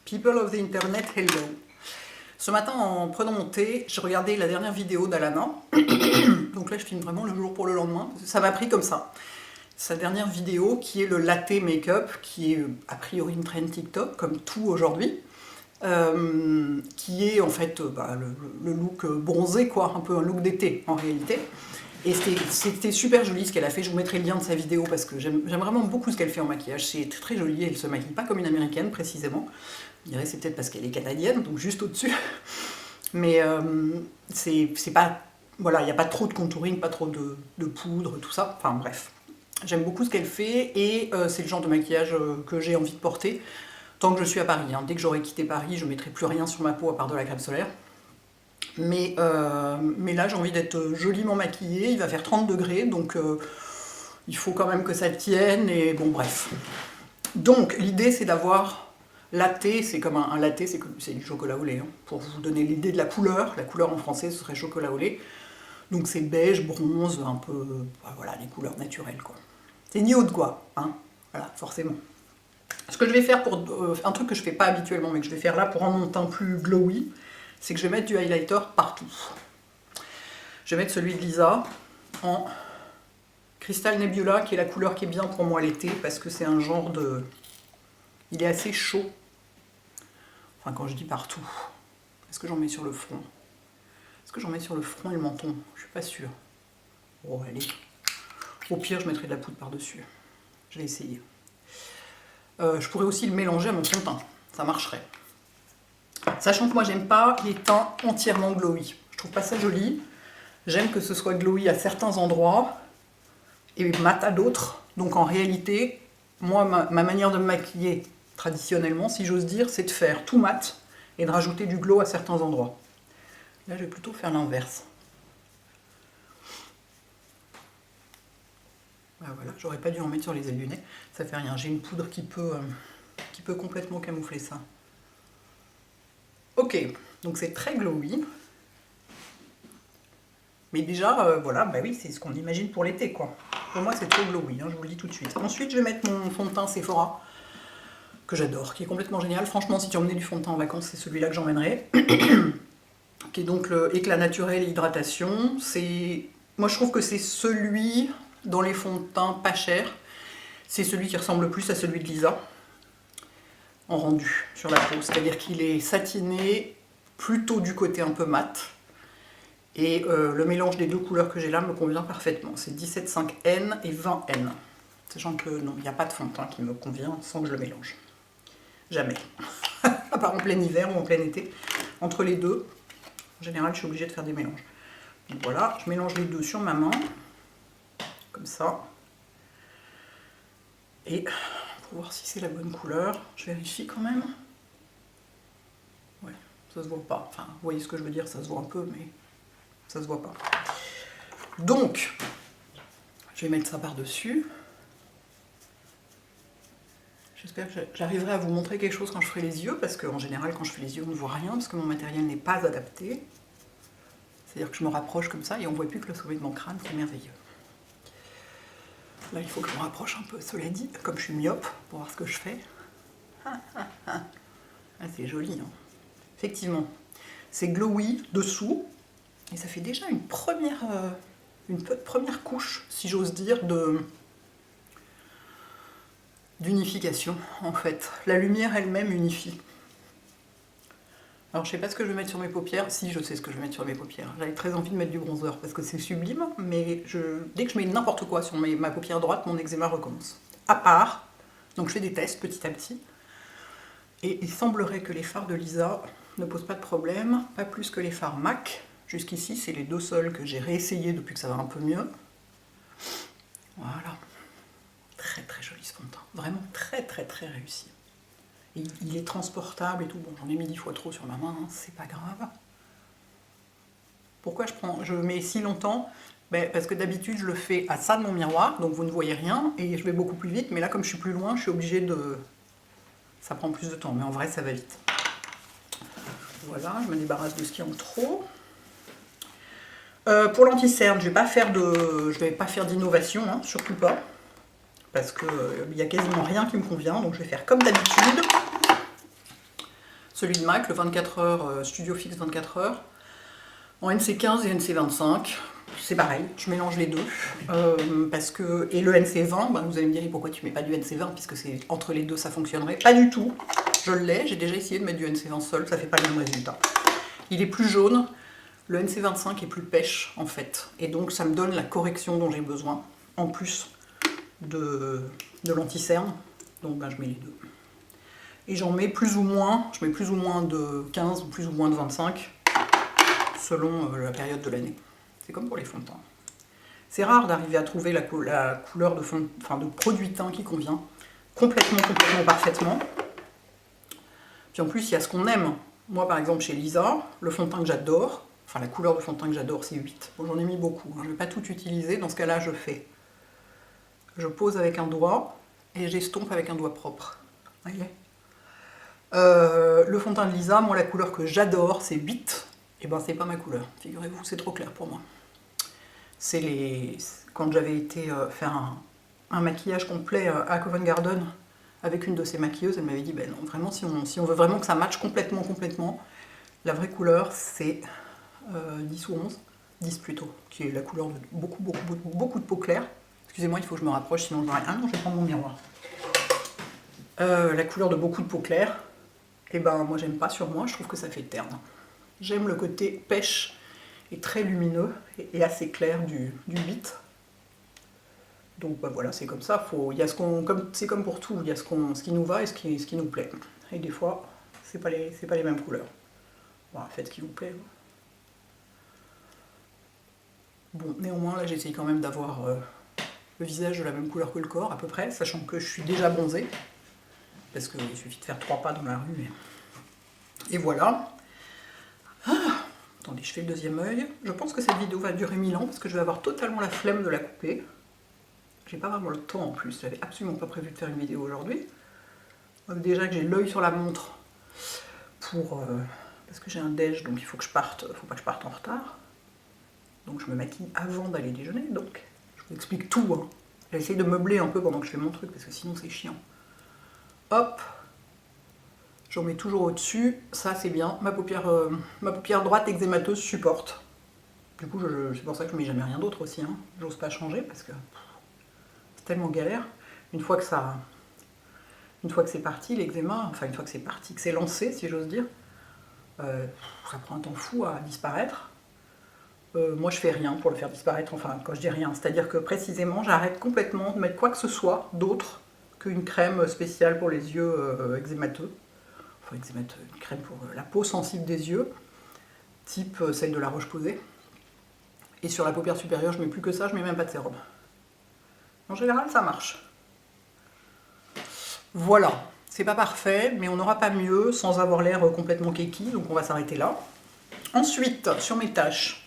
People of the Internet, hello. Ce matin, en prenant mon thé, j'ai regardé la dernière vidéo d'Alana. Donc là, je filme vraiment le jour pour le lendemain. Ça m'a pris comme ça. Sa dernière vidéo, qui est le latte make-up, qui est a priori une trend TikTok, comme tout aujourd'hui. Qui est en fait le look bronzé, quoi, un peu un look d'été en réalité. Et c'était super joli ce qu'elle a fait. Je vous mettrai le lien de sa vidéo parce que j'aime vraiment beaucoup ce qu'elle fait en maquillage. C'est très joli. Elle se maquille pas comme une américaine précisément. Je dirais c'est peut-être parce qu'elle est canadienne, donc juste au-dessus. Mais c'est pas. Voilà, il n'y a pas trop de contouring, pas trop de poudre, tout ça. Enfin bref. J'aime beaucoup ce qu'elle fait et c'est le genre de maquillage que j'ai envie de porter tant que je suis à Paris. Hein. Dès que j'aurai quitté Paris, je ne mettrai plus rien sur ma peau à part de la crème solaire. Mais là, j'ai envie d'être joliment maquillée. Il va faire 30 degrés, donc il faut quand même que ça tienne. Et bon, bref. Donc, l'idée, c'est d'avoir latte. C'est comme un latte, c'est du chocolat au lait. Hein. Pour vous donner l'idée de la couleur en français, ce serait chocolat au lait. Donc, c'est beige, bronze, un peu. Voilà, les couleurs naturelles, quoi. C'est nude, quoi. Hein, voilà, forcément. Ce que je vais faire pour un truc que je ne fais pas habituellement, mais que je vais faire là pour rendre mon teint plus glowy, c'est que je vais mettre du highlighter partout. Je vais mettre celui de Lisa en Crystal Nebula, qui est la couleur qui est bien pour moi l'été, parce que c'est un genre de... Il est assez chaud. Enfin, quand je dis partout. Est-ce que j'en mets sur le front? Est-ce que j'en mets sur le front et le menton? Je suis pas sûre. Oh, allez. Au pire, je mettrai de la poudre par-dessus. Je vais essayer. Je pourrais aussi le mélanger à mon fond de teint. Ça marcherait. Sachant que moi, j'aime pas les teints entièrement glowy. Je trouve pas ça joli. J'aime que ce soit glowy à certains endroits et mat à d'autres. Donc en réalité, moi, ma manière de me maquiller traditionnellement, si j'ose dire, c'est de faire tout mat et de rajouter du glow à certains endroits. Là, je vais plutôt faire l'inverse. Ah, voilà, j'aurais pas dû en mettre sur les ailes du nez. Ça fait rien. J'ai une poudre qui peut complètement camoufler ça. Ok, donc c'est très glowy. Mais déjà, voilà, bah oui, c'est ce qu'on imagine pour l'été, quoi. Pour moi, c'est trop glowy, hein, je vous le dis tout de suite. Ensuite, je vais mettre mon fond de teint Sephora, que j'adore, qui est complètement génial. Franchement, si tu emmenais du fond de teint en vacances, c'est celui-là que j'emmènerais. Qui est donc le éclat naturel et hydratation. Moi, je trouve que c'est celui, dans les fonds de teint pas chers, c'est celui qui ressemble le plus à celui de Lisa. En rendu sur la peau, c'est-à-dire qu'il est satiné, plutôt du côté un peu mat, et le mélange des deux couleurs que j'ai là me convient parfaitement. C'est 17,5N et 20N, sachant que non, il n'y a pas de fond de teint qui me convient sans que je le mélange. Jamais. À part en plein hiver ou en plein été. Entre les deux, en général, je suis obligée de faire des mélanges. Donc voilà, je mélange les deux sur ma main, comme ça, et... pour voir si c'est la bonne couleur. Je vérifie quand même. Ouais, ça se voit pas. Enfin, vous voyez ce que je veux dire, ça se voit un peu, mais ça se voit pas. Donc, je vais mettre ça par-dessus. J'espère que j'arriverai à vous montrer quelque chose quand je ferai les yeux, parce qu'en général, quand je fais les yeux, on ne voit rien, parce que mon matériel n'est pas adapté. C'est-à-dire que je me rapproche comme ça, et on ne voit plus que le sommet de mon crâne, c'est merveilleux. Là, il faut que je me rapproche un peu, cela dit, comme je suis myope, pour voir ce que je fais. Ah, c'est joli, hein. Effectivement. C'est glowy dessous, et ça fait déjà une première couche, si j'ose dire, d'unification, en fait. La lumière elle-même unifie. Alors, je sais pas ce que je vais mettre sur mes paupières. Si, je sais ce que je vais mettre sur mes paupières. J'avais très envie de mettre du bronzer parce que c'est sublime, mais dès que je mets n'importe quoi sur ma paupière droite, mon eczéma recommence. À part, donc je fais des tests petit à petit, et il semblerait que les fards de Lisa ne posent pas de problème, pas plus que les fards MAC. Jusqu'ici, c'est les deux seuls que j'ai réessayés depuis que ça va un peu mieux. Voilà. Très très joli ce fond de teint. Vraiment très très très réussi. Il est transportable et tout. Bon, j'en ai mis 10 fois trop sur ma main, hein, c'est pas grave. Pourquoi je mets si longtemps? Ben, parce que d'habitude, je le fais à ça de mon miroir, donc vous ne voyez rien, et je vais beaucoup plus vite, mais là, comme je suis plus loin, je suis obligée de... Ça prend plus de temps, mais en vrai, ça va vite. Voilà, je me débarrasse de ce qui est en trop. Pour l'anti-cerne, je vais pas faire d'innovation, hein, surtout pas. Parce qu'il n'y a quasiment rien qui me convient, donc je vais faire comme d'habitude. celui de MAC, le 24 heures, Studio Fix 24 heures, en NC15 et NC25. C'est pareil, je mélange les deux. Parce que, et le NC20, ben vous allez me dire pourquoi tu mets pas du NC20 puisque c'est entre les deux ça fonctionnerait. Pas du tout, je l'ai, j'ai déjà essayé de mettre du NC20 seul, ça fait pas le même résultat. Il est plus jaune, le NC25 est plus pêche en fait. Et donc ça me donne la correction dont j'ai besoin, en plus de l'anti-cerne. Donc ben, je mets les deux. Et j'en mets plus ou moins, je mets plus ou moins de 15 ou plus ou moins de 25 selon la période de l'année. C'est comme pour les fonds de teint. C'est rare d'arriver à trouver la couleur de produit teint qui convient complètement parfaitement. Puis en plus, il y a ce qu'on aime. Moi, par exemple, chez Lisa, le fond de teint que j'adore, enfin la couleur de fond de teint que j'adore, c'est 8. Bon, j'en ai mis beaucoup, hein. Je ne vais pas tout utiliser. Dans ce cas-là, je pose avec un doigt et j'estompe avec un doigt propre. Vous voyez ? Le fond de teint de Lisa, moi, la couleur que j'adore, c'est 8. Et ben, c'est pas ma couleur. Figurez-vous, c'est trop clair pour moi. Quand j'avais été faire un maquillage complet à Covent Garden avec une de ses maquilleuses, elle m'avait dit ben non, vraiment, si on veut vraiment que ça matche complètement, la vraie couleur c'est 10 ou 11, 10 plutôt, qui est la couleur de beaucoup de peau claire. Excusez-moi, il faut que je me rapproche, sinon je vois rien. Ah non, je vais prendre mon miroir. La couleur de beaucoup de peau claire, et ben moi j'aime pas sur moi, je trouve que ça fait terne. J'aime le côté pêche et très lumineux et assez clair du 8. Donc bah voilà, c'est comme ça. C'est comme pour tout, il y a ce qui nous va et ce qui nous plaît. Et des fois, c'est pas les mêmes couleurs. Bon, faites ce qui vous plaît. Bon, néanmoins, là j'essaye quand même d'avoir le visage de la même couleur que le corps, à peu près, sachant que je suis déjà bronzée. Parce qu'il suffit de faire 3 pas dans la rue. Et voilà. Attendez, je fais le deuxième œil. Je pense que cette vidéo va durer 1000 ans parce que je vais avoir totalement la flemme de la couper. J'ai pas vraiment le temps en plus, j'avais absolument pas prévu de faire une vidéo aujourd'hui. Déjà que j'ai l'œil sur la montre parce que j'ai un déj, donc il faut pas que je parte en retard. Donc je me maquille avant d'aller déjeuner, donc je vous explique tout. Hein. J'essaie de meubler un peu pendant que je fais mon truc parce que sinon c'est chiant. Hop, j'en mets toujours au-dessus, ça c'est bien, ma paupière droite eczémateuse supporte. Du coup, c'est pour ça que je mets jamais rien d'autre aussi, hein. J'ose pas changer parce que c'est tellement galère. Une fois que c'est parti, l'eczéma, enfin une fois que c'est parti, que c'est lancé, si j'ose dire, ça prend un temps fou à disparaître. Moi je fais rien pour le faire disparaître, enfin quand je dis rien, c'est-à-dire que précisément j'arrête complètement de mettre quoi que ce soit d'autre qu'une crème spéciale pour les yeux eczémateux. Enfin, une crème pour la peau sensible des yeux, type celle de la Roche-Posay. Et sur la paupière supérieure, je mets plus que ça, je mets même pas de sérum. En général, ça marche. Voilà, c'est pas parfait, mais on n'aura pas mieux sans avoir l'air complètement keki, donc on va s'arrêter là. Ensuite, sur mes taches,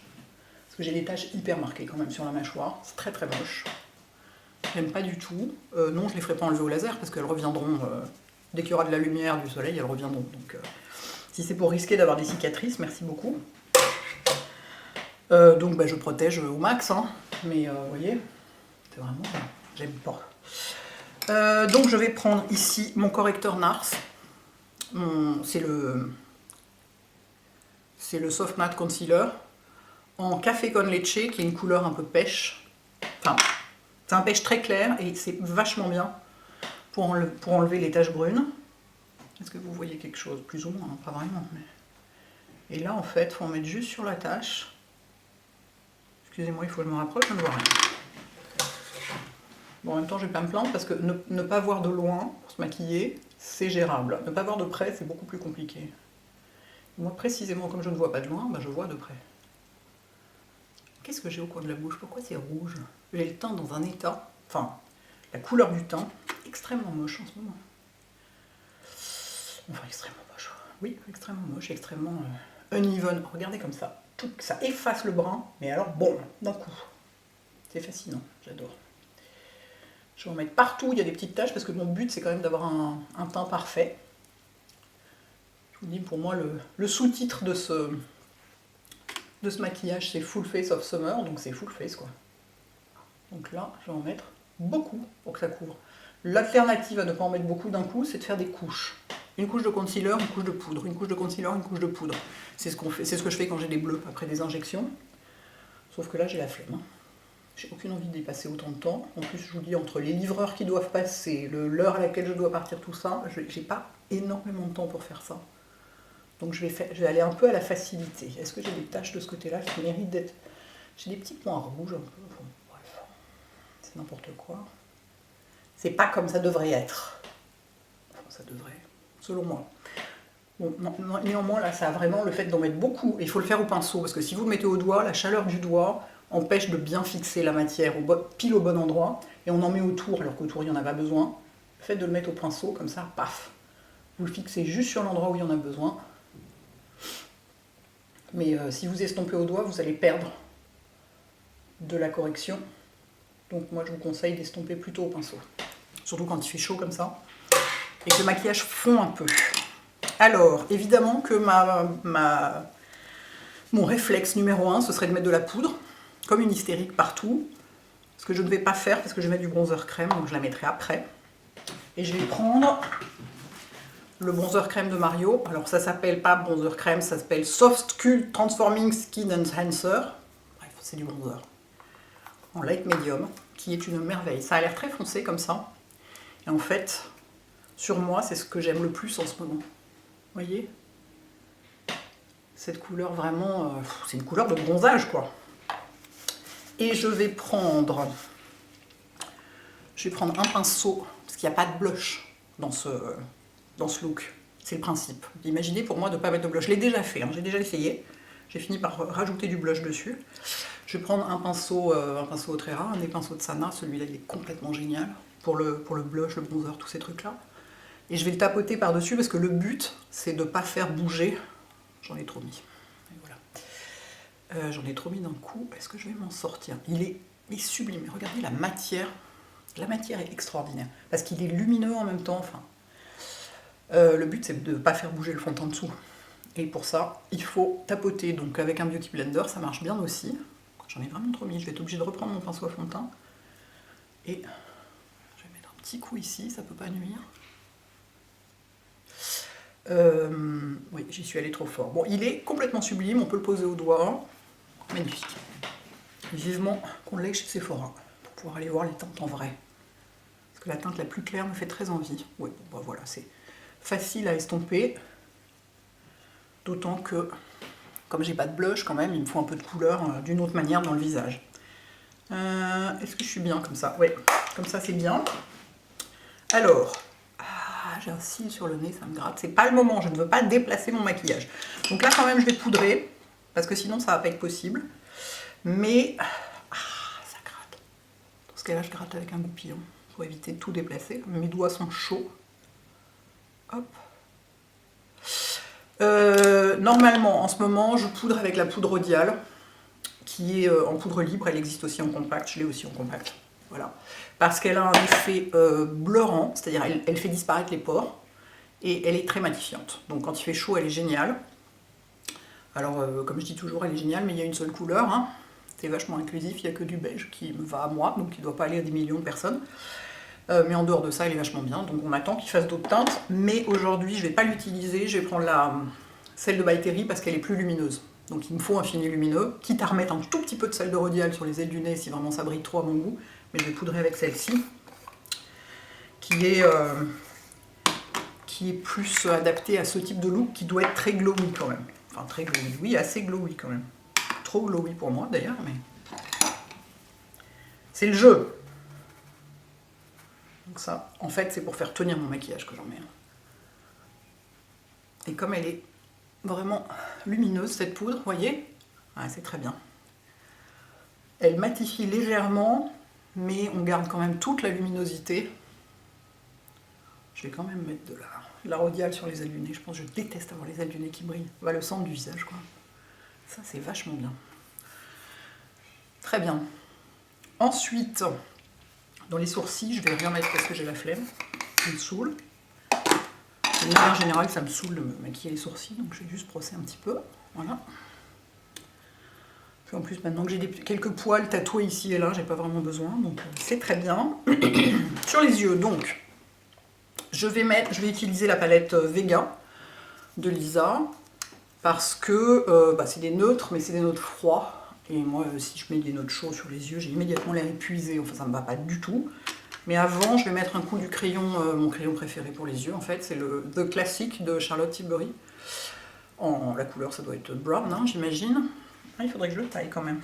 parce que j'ai des taches hyper marquées quand même sur la mâchoire, c'est très très moche. J'aime pas du tout. Non, je les ferai pas enlever au laser parce qu'elles reviendront. Dès qu'il y aura de la lumière, du soleil, elles reviendront. Donc, si c'est pour risquer d'avoir des cicatrices, merci beaucoup. Donc, bah, je protège au max, hein. Mais vous voyez, c'est vraiment... J'aime pas. Donc, je vais prendre ici mon correcteur NARS. C'est le Soft Matte Concealer en Café con Leche, qui est une couleur un peu pêche. Enfin, c'est un pêche très clair et c'est vachement bien pour enlever les taches brunes. Est-ce que vous voyez quelque chose? Plus ou moins, hein, pas vraiment. Mais... Et là, en fait, il faut en mettre juste sur la tache. Excusez-moi, il faut que je me rapproche, je ne vois rien. Bon, en même temps, je ne vais pas me plaindre parce que ne pas voir de loin pour se maquiller, c'est gérable. Ne pas voir de près, c'est beaucoup plus compliqué. Moi, précisément, comme je ne vois pas de loin, bah, je vois de près. Qu'est-ce que j'ai au coin de la bouche? Pourquoi c'est rouge? J'ai le teint dans un état, enfin, la couleur du teint, extrêmement moche en ce moment. Enfin, extrêmement moche. Oui, extrêmement moche, extrêmement uneven. Regardez comme ça. Tout, ça efface le brun, mais alors, bon, d'un coup. C'est fascinant, j'adore. Je vais en mettre partout, il y a des petites taches, parce que mon but, c'est quand même d'avoir un teint parfait. Je vous dis, pour moi, le sous-titre de ce maquillage, c'est Full Face of Summer, donc c'est full face, quoi. Donc là, je vais en mettre beaucoup pour que ça couvre. L'alternative à ne pas en mettre beaucoup d'un coup, c'est de faire des couches. Une couche de concealer, une couche de poudre, une couche de concealer, une couche de poudre. C'est ce qu'on fait, c'est ce que je fais quand j'ai des bleus après des injections. Sauf que là, j'ai la flemme. Hein. J'ai aucune envie d'y passer autant de temps. En plus, je vous dis, entre les livreurs qui doivent passer, l'heure à laquelle je dois partir, tout ça, j'ai pas énormément de temps pour faire ça. Donc je vais aller un peu à la facilité. Est-ce que j'ai des taches de ce côté-là qui méritent d'être... J'ai des petits points rouges un peu. Bon, bref, c'est n'importe quoi. C'est pas comme ça devrait être. Enfin, ça devrait, selon moi. Bon, néanmoins, là, ça a vraiment le fait d'en mettre beaucoup. Il faut le faire au pinceau, parce que si vous le mettez au doigt, la chaleur du doigt empêche de bien fixer la matière pile au bon endroit. Et on en met autour, alors qu'autour, il n'y en a pas besoin. Le fait de le mettre au pinceau, comme ça, paf. Vous le fixez juste sur l'endroit où il y en a besoin. Mais si vous estompez au doigt, vous allez perdre de la correction. Donc moi, je vous conseille d'estomper plutôt au pinceau. Surtout quand il fait chaud comme ça. Et que le maquillage fond un peu. Alors, évidemment que mon réflexe numéro 1, ce serait de mettre de la poudre, comme une hystérique partout. Ce que je ne vais pas faire, parce que je vais mettre du bronzer crème, donc je la mettrai après. Et je vais prendre le bronzer crème de Mario. Alors ça s'appelle pas bronzer crème, ça s'appelle Soft Sculpt Transforming Skin Enhancer. Bref, c'est du bronzer. En light medium, qui est une merveille. Ça a l'air très foncé comme ça. Et en fait, sur moi, c'est ce que j'aime le plus en ce moment. Vous voyez? Cette couleur vraiment, c'est une couleur de bronzage quoi. Et je vais prendre un pinceau, parce qu'il n'y a pas de blush dans ce look. C'est le principe. Imaginez pour moi de ne pas mettre de blush. Je l'ai déjà fait, hein, j'ai déjà essayé. J'ai fini par rajouter du blush dessus. Je vais prendre un pinceau très rare, un des pinceaux de Sana. Celui-là, il est complètement génial pour le blush, le bronzer, tous ces trucs-là. Et je vais le tapoter par-dessus parce que le but, c'est de ne pas faire bouger. J'en ai trop mis. Et voilà. J'en ai trop mis d'un coup. Est-ce que je vais m'en sortir? Il est sublime. Regardez la matière. La matière est extraordinaire. Parce qu'il est lumineux en même temps. Enfin, le but, c'est de ne pas faire bouger le fond de teint dessous. Et pour ça, il faut tapoter. Donc avec un Beauty Blender, ça marche bien aussi. J'en ai vraiment trop mis. Je vais être obligée de reprendre mon pinceau à fond de teint. Et je vais mettre un petit coup ici, ça peut pas nuire. Oui, j'y suis allée trop fort. Bon, il est complètement sublime, on peut le poser au doigt. Magnifique. Vivement qu'on l'ait chez Sephora, pour pouvoir aller voir les teintes en vrai. Parce que la teinte la plus claire me fait très envie. Oui, bon, bah voilà, c'est facile à estomper. D'autant que, comme j'ai pas de blush quand même, il me faut un peu de couleur d'une autre manière dans le visage. Est-ce que je suis bien comme ça? Oui, comme ça c'est bien. Alors... j'ai un cil sur le nez, ça me gratte. C'est pas le moment, je ne veux pas déplacer mon maquillage. Donc là, quand même, je vais poudrer, parce que sinon, ça va pas être possible. Mais, ça gratte. Dans ce cas-là, je gratte avec un goupillon, pour éviter de tout déplacer. Mes doigts sont chauds. Hop. Normalement, en ce moment, je poudre avec la poudre Rodial, qui est en poudre libre. Elle existe aussi en compact, je l'ai aussi en compact. Voilà. Parce qu'elle a un effet bleurant, c'est-à-dire elle fait disparaître les pores et elle est très matifiante. Donc quand il fait chaud, elle est géniale. Alors comme je dis toujours, elle est géniale, mais il y a une seule couleur. Hein. C'est vachement inclusif, il n'y a que du beige qui me va à moi, donc il ne doit pas aller à des millions de personnes. Mais en dehors de ça, elle est vachement bien. Donc on attend qu'il fasse d'autres teintes. Mais aujourd'hui, je ne vais pas l'utiliser. Je vais prendre celle de By Terry parce qu'elle est plus lumineuse. Donc il me faut un fini lumineux, quitte à remettre un tout petit peu de sel de Rodial sur les ailes du nez si vraiment ça brille trop à mon goût. Mais je vais poudrer avec celle-ci, qui est plus adaptée à ce type de look, qui doit être très glowy quand même. Enfin très glowy, oui, assez glowy quand même. Trop glowy pour moi d'ailleurs, mais c'est le jeu. Donc ça, en fait, c'est pour faire tenir mon maquillage que j'en mets. Et comme elle est vraiment lumineuse, cette poudre, vous voyez, c'est très bien. Elle matifie légèrement, mais on garde quand même toute la luminosité. Je vais quand même mettre de la Rodial sur les ailes du nez. Je pense que je déteste avoir les ailes du nez qui brillent. On va le centre du visage, quoi. Ça, c'est vachement bien. Très bien. Ensuite, dans les sourcils, je vais rien mettre parce que j'ai la flemme. Ça me saoule. De manière générale, ça me saoule de me maquiller les sourcils, donc je vais juste brosser un petit peu. Voilà. Puis en plus, maintenant que j'ai quelques poils tatoués ici et là, j'ai pas vraiment besoin, donc c'est très bien. Sur les yeux, donc, Je vais utiliser la palette Vega de Lisa parce que c'est des neutres, mais c'est des neutres froids. Et moi, si je mets des neutres chauds sur les yeux, j'ai immédiatement l'air épuisé. Enfin, ça ne me va pas du tout. Mais avant, je vais mettre un coup du crayon, mon crayon préféré pour les yeux, en fait. C'est le The Classic de Charlotte Tilbury. La couleur, ça doit être brown, hein, j'imagine. Ah, il faudrait que je le taille quand même.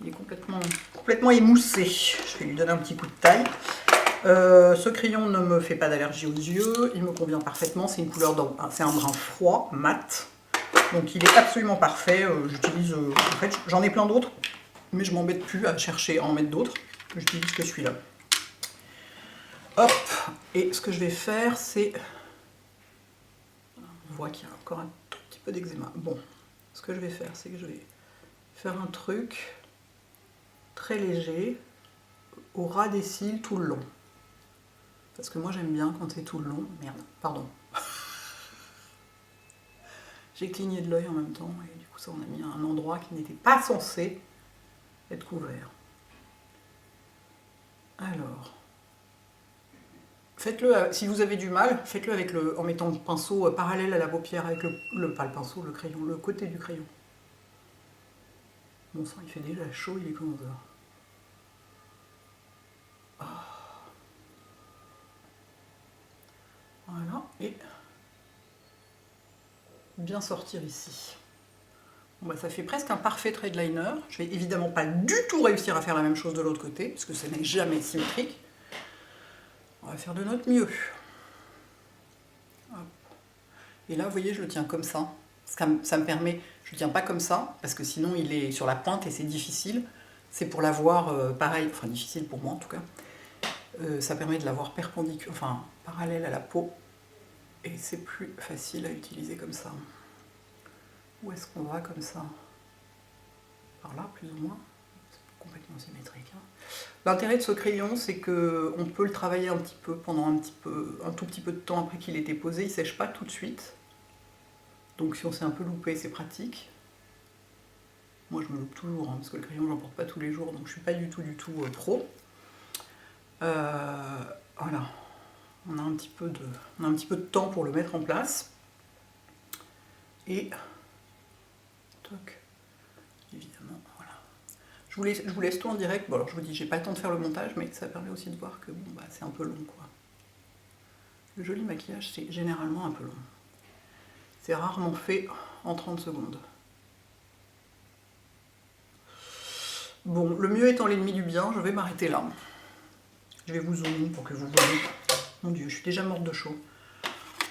Il est complètement émoussé. Je vais lui donner un petit coup de taille. Ce crayon ne me fait pas d'allergie aux yeux. Il me convient parfaitement. C'est une couleur, c'est un brun froid, mat. Donc il est absolument parfait. J'utilise, en fait, j'en ai plein d'autres, mais je m'embête plus à chercher à en mettre d'autres. J'utilise que celui-là. Hop. Et ce que je vais faire, c'est... On voit qu'il y a encore un tout petit peu d'eczéma. Bon, ce que je vais faire, c'est que je vais faire un truc très léger au ras des cils tout le long. Parce que moi j'aime bien quand c'est tout le long. Merde, pardon. J'ai cligné de l'œil en même temps et du coup ça on a mis à un endroit qui n'était pas censé être couvert. Alors, faites-le, si vous avez du mal, faites-le en mettant le pinceau parallèle à la paupière avec pas le pinceau, le crayon, le côté du crayon. Bon sang, il fait déjà chaud, il est comme 11 heures. Voilà, et bien sortir ici. Bon ça fait presque un parfait trade liner. Je vais évidemment pas du tout réussir à faire la même chose de l'autre côté, parce que ce n'est jamais symétrique. On va faire de notre mieux. Hop. Et là, vous voyez, je le tiens comme ça. Ça me permet, je le tiens pas comme ça, parce que sinon il est sur la pointe et c'est difficile. C'est pour l'avoir pareil, enfin difficile pour moi en tout cas. Ça permet de l'avoir perpendiculaire, enfin parallèle à la peau. Et c'est plus facile à utiliser comme ça. Où est-ce qu'on va comme ça? Par là, plus ou moins. C'est complètement symétrique. Hein. L'intérêt de ce crayon, c'est qu'on peut le travailler un petit peu pendant un tout petit peu de temps après qu'il ait été posé. Il ne sèche pas tout de suite. Donc si on s'est un peu loupé, c'est pratique. Moi, je me loupe toujours, hein, parce que le crayon, je n'en porte pas tous les jours, donc je ne suis pas du tout pro. Voilà. On a un petit peu de temps pour le mettre en place. Et toc, évidemment, voilà. Je vous laisse tout en direct. Bon, alors je vous dis, j'ai pas le temps de faire le montage, mais ça permet aussi de voir que bon, c'est un peu long, quoi. Le joli maquillage, c'est généralement un peu long. C'est rarement fait en 30 secondes. Bon, le mieux étant l'ennemi du bien, je vais m'arrêter là. Je vais vous zoomer pour que vous voyez. Mon Dieu, je suis déjà morte de chaud.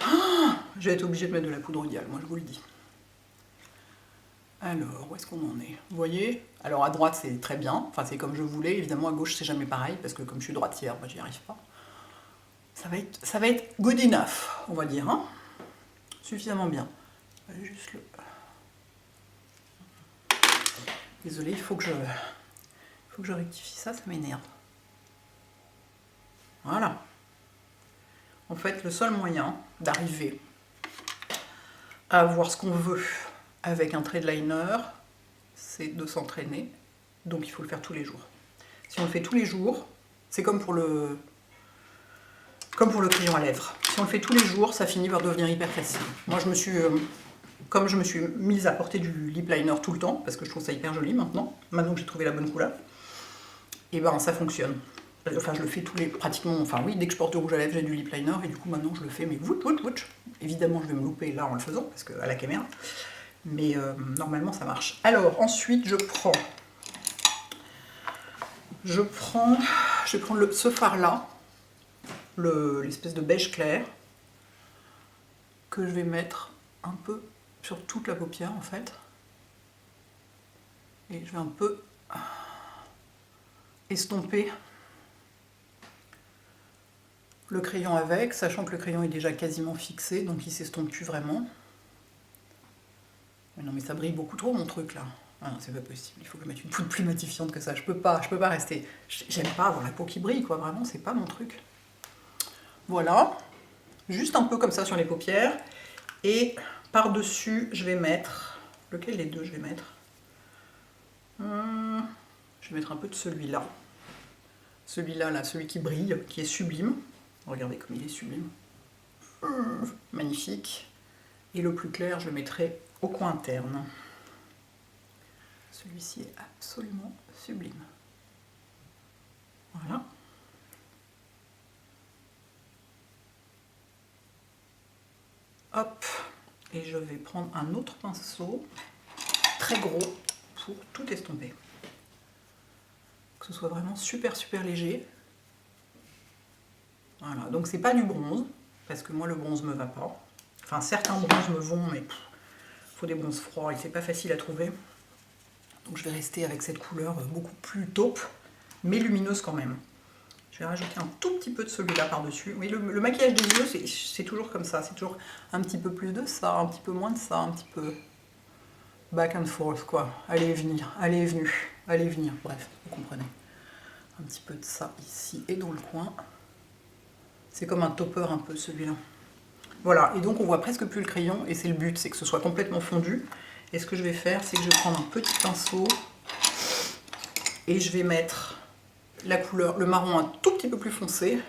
Ah, je vais être obligée de mettre de la poudre idéale, moi je vous le dis. Alors, où est-ce qu'on en est? Vous voyez? Alors à droite c'est très bien, enfin c'est comme je voulais, évidemment à gauche c'est jamais pareil, parce que comme je suis droitière, moi j'y arrive pas. Ça va être good enough, on va dire, hein? Suffisamment bien. Juste le... Désolée, il faut que je rectifie ça, ça m'énerve. Voilà. En fait, le seul moyen d'arriver à avoir ce qu'on veut avec un trade liner, c'est de s'entraîner. Donc il faut le faire tous les jours. Si on le fait tous les jours, c'est comme pour le crayon à lèvres. Si on le fait tous les jours, ça finit par devenir hyper facile. Moi, comme je me suis mise à porter du lip liner tout le temps, parce que je trouve ça hyper joli maintenant que j'ai trouvé la bonne couleur, et ben ça fonctionne. Enfin, je le fais pratiquement, enfin oui, dès que je porte du rouge à lèvres, j'ai du lip liner, et du coup maintenant je le fais, mais vout. Évidemment, je vais me louper là en le faisant, parce qu'à la caméra, mais normalement ça marche. Alors, ensuite, je vais prendre ce fard-là, l'espèce de beige clair, que je vais mettre un peu sur toute la paupière, en fait. Et je vais un peu estomper le crayon avec, sachant que le crayon est déjà quasiment fixé, donc il s'estompe plus vraiment. Mais non mais ça brille beaucoup trop mon truc là. Ah non, c'est pas possible, il faut que je mette une poudre plus matifiante que ça. Je peux pas rester. J'aime pas avoir la peau qui brille, quoi, vraiment, c'est pas mon truc. Voilà, juste un peu comme ça sur les paupières. Et par-dessus, je vais mettre... Lequel des deux je vais mettre? Je vais mettre un peu de celui-là. Celui-là, là, celui qui brille, qui est sublime. Regardez comme il est sublime. Magnifique. Et le plus clair, je le mettrai au coin interne. Celui-ci est absolument sublime. Voilà. Hop. Et je vais prendre un autre pinceau, très gros, pour tout estomper. Que ce soit vraiment super super léger. Voilà, donc c'est pas du bronze, parce que moi le bronze me va pas. Enfin certains bronzes me vont, mais il faut des bronzes froids et c'est pas facile à trouver. Donc je vais rester avec cette couleur beaucoup plus taupe, mais lumineuse quand même. Je vais rajouter un tout petit peu de celui-là par-dessus. Oui, le maquillage des yeux, c'est toujours comme ça. C'est toujours un petit peu plus de ça, un petit peu moins de ça, un petit peu back and forth, quoi. Allez et venir, allez et venir, allez et venir. Bref, vous comprenez. Un petit peu de ça ici et dans le coin. C'est comme un topper un peu celui-là. Voilà, et donc on voit presque plus le crayon, et c'est le but, c'est que ce soit complètement fondu. Et ce que je vais faire, c'est que je vais prendre un petit pinceau, et je vais mettre la couleur, le marron un tout petit peu plus foncé,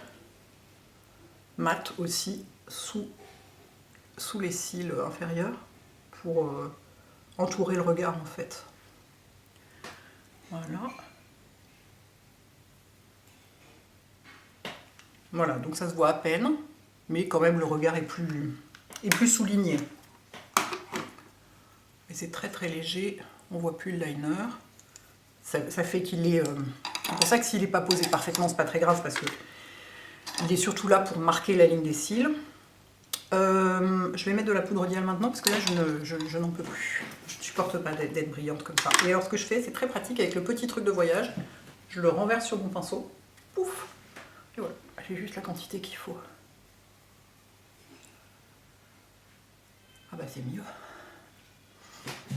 mat aussi, sous les cils inférieurs, pour entourer le regard en fait. Voilà. Voilà, donc ça se voit à peine, mais quand même le regard est plus souligné. Et c'est très très léger, on voit plus le liner. Ça fait qu'il est... c'est pour ça que s'il n'est pas posé parfaitement, c'est pas très grave, parce que il est surtout là pour marquer la ligne des cils. Je vais mettre de la poudre d'Ial maintenant, parce que là je n'en peux plus. Je ne supporte pas d'être brillante comme ça. Et alors ce que je fais, c'est très pratique avec le petit truc de voyage. Je le renverse sur mon pinceau. Pouf! Et voilà, j'ai juste la quantité qu'il faut. Ah bah c'est mieux.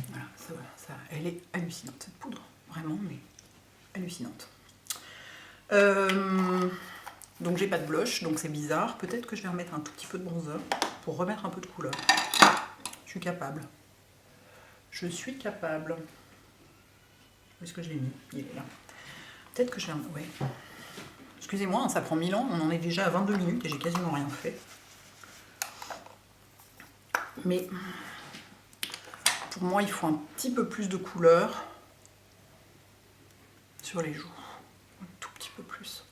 Voilà, elle est hallucinante cette poudre, vraiment, mais hallucinante. Donc j'ai pas de blush, donc c'est bizarre. Peut-être que je vais remettre un tout petit peu de bronzer pour remettre un peu de couleur. Je suis capable. Je suis capable. Où est-ce que je l'ai mis? Il est là. Peut-être que je vais... Ouais. Excusez-moi, ça prend 1000 ans. On en est déjà à 22 minutes et j'ai quasiment rien fait. Mais pour moi, il faut un petit peu plus de couleur sur les joues. Un tout petit peu plus.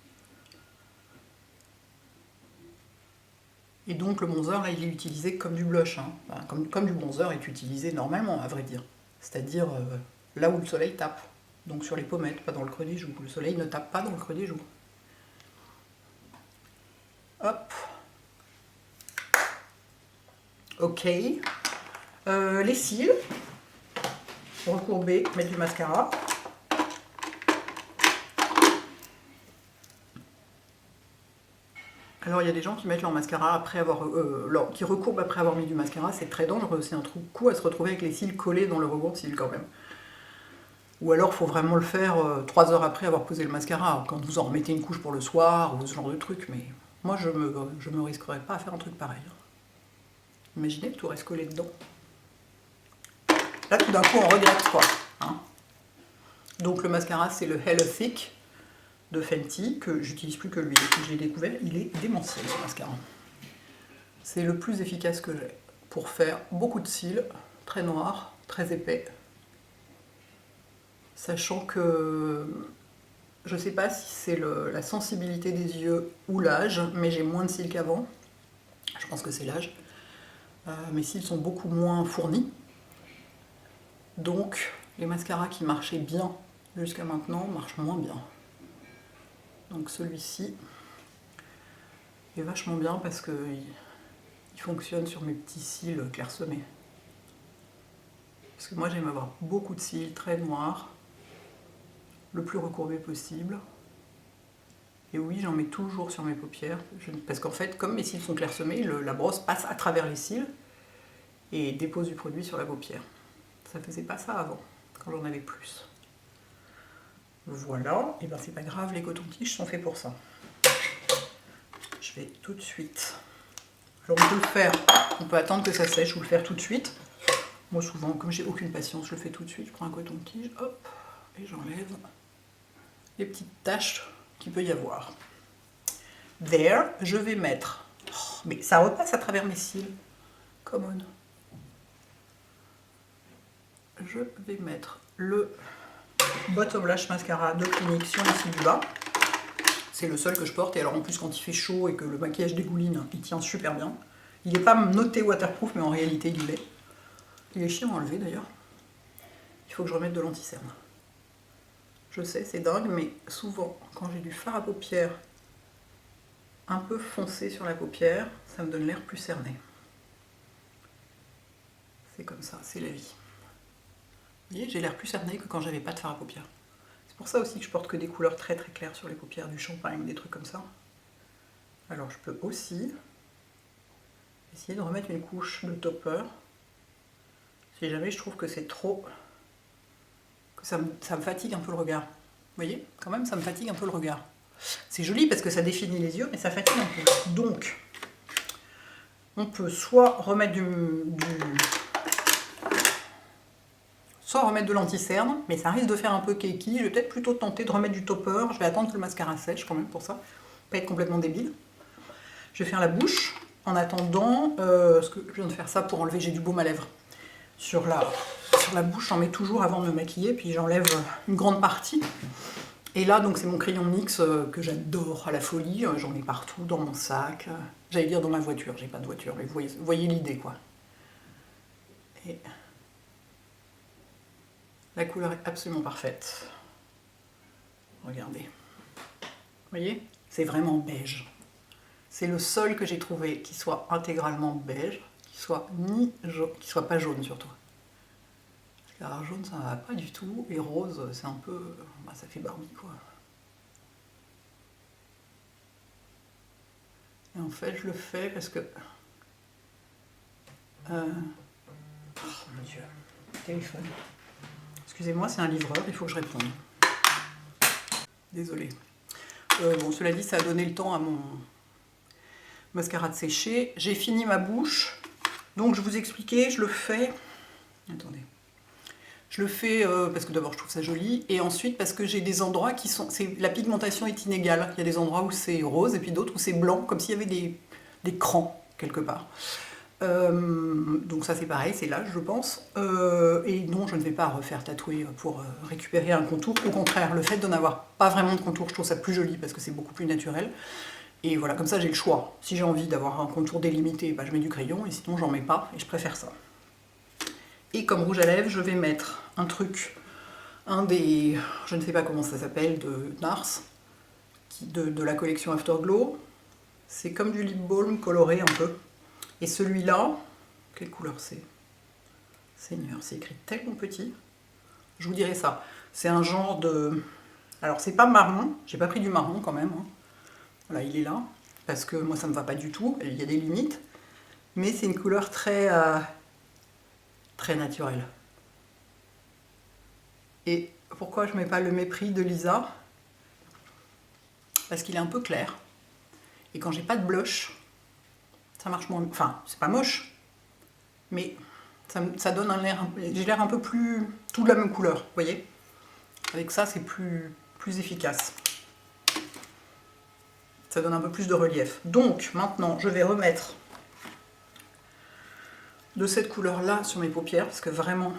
Et donc le bronzer, là, il est utilisé comme du blush. Hein. Enfin, comme du bronzer est utilisé normalement, à vrai dire. C'est-à-dire là où le soleil tape. Donc sur les pommettes, pas dans le creux des joues. Le soleil ne tape pas dans le creux des joues. Hop. Ok. Les cils. Recourber, mettre du mascara. Alors il y a des gens qui mettent leur mascara après avoir... qui recourbent après avoir mis du mascara. C'est très dangereux. C'est un coup à se retrouver avec les cils collés dans le rebord de cils quand même. Ou alors, il faut vraiment le faire 3 heures après avoir posé le mascara, quand vous en remettez une couche pour le soir, ou ce genre de truc. Mais moi, je me risquerais pas à faire un truc pareil. Imaginez que tout reste collé dedans. Là, tout d'un coup, on regrette, quoi. Hein. Donc, le mascara, c'est le Hello Thick de Fenty, que j'utilise plus que lui. Depuis que je l'ai découvert, il est démentiel, ce mascara. C'est le plus efficace que j'ai pour faire beaucoup de cils, très noirs, très épais. Sachant que je ne sais pas si c'est la sensibilité des yeux ou l'âge, mais j'ai moins de cils qu'avant. Je pense que c'est l'âge. Mes cils sont beaucoup moins fournis. Donc les mascaras qui marchaient bien jusqu'à maintenant marchent moins bien. Donc celui-ci est vachement bien parce qu'il fonctionne sur mes petits cils clairsemés. Parce que moi j'aime avoir beaucoup de cils très noirs, le plus recourbé possible. Et oui, j'en mets toujours sur mes paupières, parce qu'en fait, comme mes cils sont clairsemés, la brosse passe à travers les cils et dépose du produit sur la paupière. Ça faisait pas ça avant, quand j'en avais plus. Voilà, et ben c'est pas grave, les cotons-tiges sont faits pour ça. Je vais tout de suite... Alors on peut le faire, on peut attendre que ça sèche ou le faire tout de suite. Moi souvent, comme j'ai aucune patience, je le fais tout de suite. Je prends un coton-tige, hop, et j'enlève les petites taches qu'il peut y avoir. there, je vais mettre... Oh, mais ça repasse à travers mes cils. Come on. Je vais mettre le Bottom Lash Mascara de Clinique sur les cils du bas. C'est le seul que je porte, et alors en plus quand il fait chaud et que le maquillage dégouline, il tient super bien. Il n'est pas noté waterproof, mais en réalité il l'est. Il est chiant à enlever d'ailleurs. Il faut que je remette de l'anti-cerne. Je sais, c'est dingue, mais souvent quand j'ai du fard à paupières un peu foncé sur la paupière, ça me donne l'air plus cerné. C'est comme ça, c'est la vie. Vous voyez, j'ai l'air plus cerné que quand j'avais pas de fard à paupières. C'est pour ça aussi que je porte que des couleurs très très claires sur les paupières, du champagne, des trucs comme ça. Alors je peux aussi essayer de remettre une couche de topper si jamais je trouve que c'est trop, que ça me fatigue un peu le regard. Vous voyez, quand même ça me fatigue un peu le regard. C'est joli parce que ça définit les yeux, mais ça fatigue un peu. Donc on peut soit remettre soit remettre de l'anti-cerne, mais ça risque de faire un peu cakey. Je vais peut-être plutôt tenter de remettre du topper. Je vais attendre que le mascara sèche quand même pour ça. Pas être complètement débile. Je vais faire la bouche en attendant, parce que je viens de faire ça pour enlever, j'ai du baume à lèvres. Sur la bouche, j'en mets toujours avant de me maquiller, puis j'enlève une grande partie. Et là, donc c'est mon crayon NYX que j'adore à la folie. J'en ai partout, dans mon sac. J'allais dire dans ma voiture, j'ai pas de voiture, mais vous voyez l'idée quoi. Et la couleur est absolument parfaite. Regardez. Vous voyez? C'est vraiment beige. C'est le seul que j'ai trouvé qui soit intégralement beige, qui soit pas jaune surtout. Alors jaune ça va pas du tout, et rose c'est un peu... Bah, ça fait Barbie quoi. Et en fait je le fais parce que... Oh mon dieu, téléphone. Excusez-moi, c'est un livreur, il faut que je réponde. Désolée. Bon, cela dit, ça a donné le temps à mon mascara de sécher. J'ai fini ma bouche. Donc, je vous expliquais, je le fais... Attendez. Je le fais parce que d'abord, je trouve ça joli. Et ensuite, parce que j'ai des endroits qui sont... La pigmentation est inégale. Il y a des endroits où c'est rose et puis d'autres où c'est blanc, comme s'il y avait des crans, quelque part. Donc ça c'est pareil, c'est l'âge je pense. Et non, je ne vais pas refaire tatouer pour récupérer un contour. Au contraire, le fait de n'avoir pas vraiment de contour, je trouve ça plus joli parce que c'est beaucoup plus naturel. Et voilà, comme ça j'ai le choix. Si j'ai envie d'avoir un contour délimité, bah, je mets du crayon, et sinon j'en mets pas, et je préfère ça. Et comme rouge à lèvres, je vais mettre un truc, je ne sais pas comment ça s'appelle, de NARS, de la collection Afterglow. C'est comme du lip balm coloré un peu. Et celui-là, quelle couleur c'est? Seigneur, c'est écrit tellement petit. Je vous dirai ça. C'est un genre de... Alors, c'est pas marron. J'ai pas pris du marron quand même. Hein. Voilà, il est là. Parce que moi, ça me va pas du tout. Il y a des limites. Mais c'est une couleur très naturelle. Et pourquoi je mets pas le mépris de Lisa? Parce qu'il est un peu clair. Et quand j'ai pas de blush... ça marche moins... Enfin, c'est pas moche, mais ça donne un air... J'ai l'air un peu plus... tout de la même couleur, vous voyez? Avec ça, c'est plus efficace. Ça donne un peu plus de relief. Donc, maintenant, je vais remettre de cette couleur-là sur mes paupières, parce que vraiment,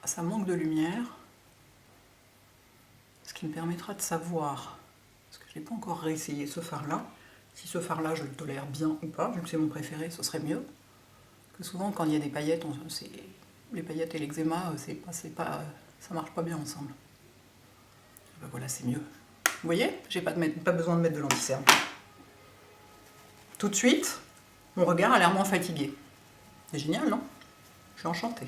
ça manque de lumière. Ce qui me permettra de savoir, parce que je n'ai pas encore réessayé ce fard-là, si ce fard-là, je le tolère bien ou pas, vu que c'est mon préféré, ce serait mieux. Que souvent, quand il y a des paillettes, les paillettes et l'eczéma, ça marche pas bien ensemble. Ben voilà, c'est mieux. Vous voyez, j'ai pas besoin de mettre de l'anti-cerne. Tout de suite, mon regard a l'air moins fatigué. C'est génial, non? Je suis enchantée.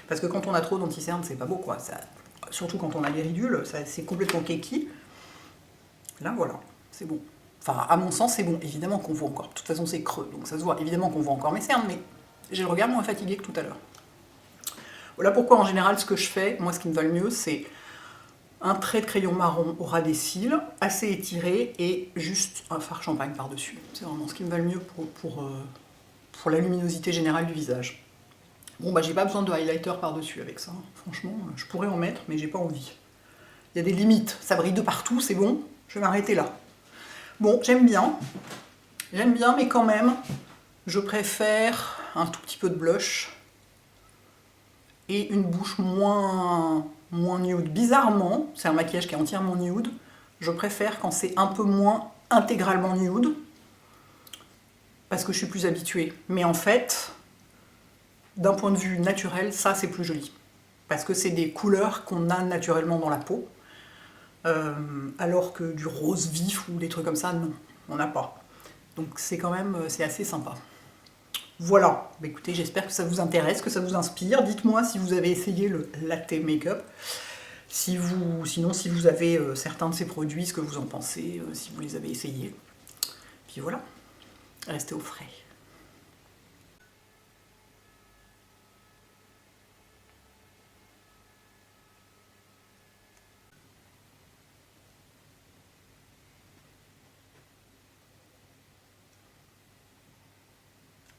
Parce que quand on a trop d'anti-cerne, c'est pas beau, quoi. Surtout quand on a les ridules, c'est complètement keki. Là, voilà, c'est bon. Enfin, à mon sens, c'est bon. Évidemment qu'on voit encore. De toute façon, c'est creux, donc ça se voit. Évidemment qu'on voit encore mes cernes, mais j'ai le regard moins fatigué que tout à l'heure. Voilà pourquoi, en général, ce que je fais, moi, ce qui me va le mieux, c'est un trait de crayon marron au ras des cils, assez étiré, et juste un fard champagne par-dessus. C'est vraiment ce qui me va le mieux pour la luminosité générale du visage. Bon, bah, j'ai pas besoin de highlighter par-dessus avec ça. Franchement, je pourrais en mettre, mais j'ai pas envie. Il y a des limites. Ça brille de partout, c'est bon. Je vais m'arrêter là. Bon, j'aime bien, mais quand même, je préfère un tout petit peu de blush et une bouche moins nude. Bizarrement, c'est un maquillage qui est entièrement nude, je préfère quand c'est un peu moins intégralement nude, parce que je suis plus habituée. Mais en fait, d'un point de vue naturel, ça c'est plus joli. Parce que c'est des couleurs qu'on a naturellement dans la peau. Alors que du rose vif ou des trucs comme ça, non, on n'a pas. Donc c'est quand même, c'est assez sympa. Voilà, bah, écoutez, j'espère que ça vous intéresse, que ça vous inspire. Dites-moi si vous avez essayé le latte make-up. Sinon, si vous avez certains de ces produits, ce que vous en pensez, si vous les avez essayés. Puis voilà, restez au frais.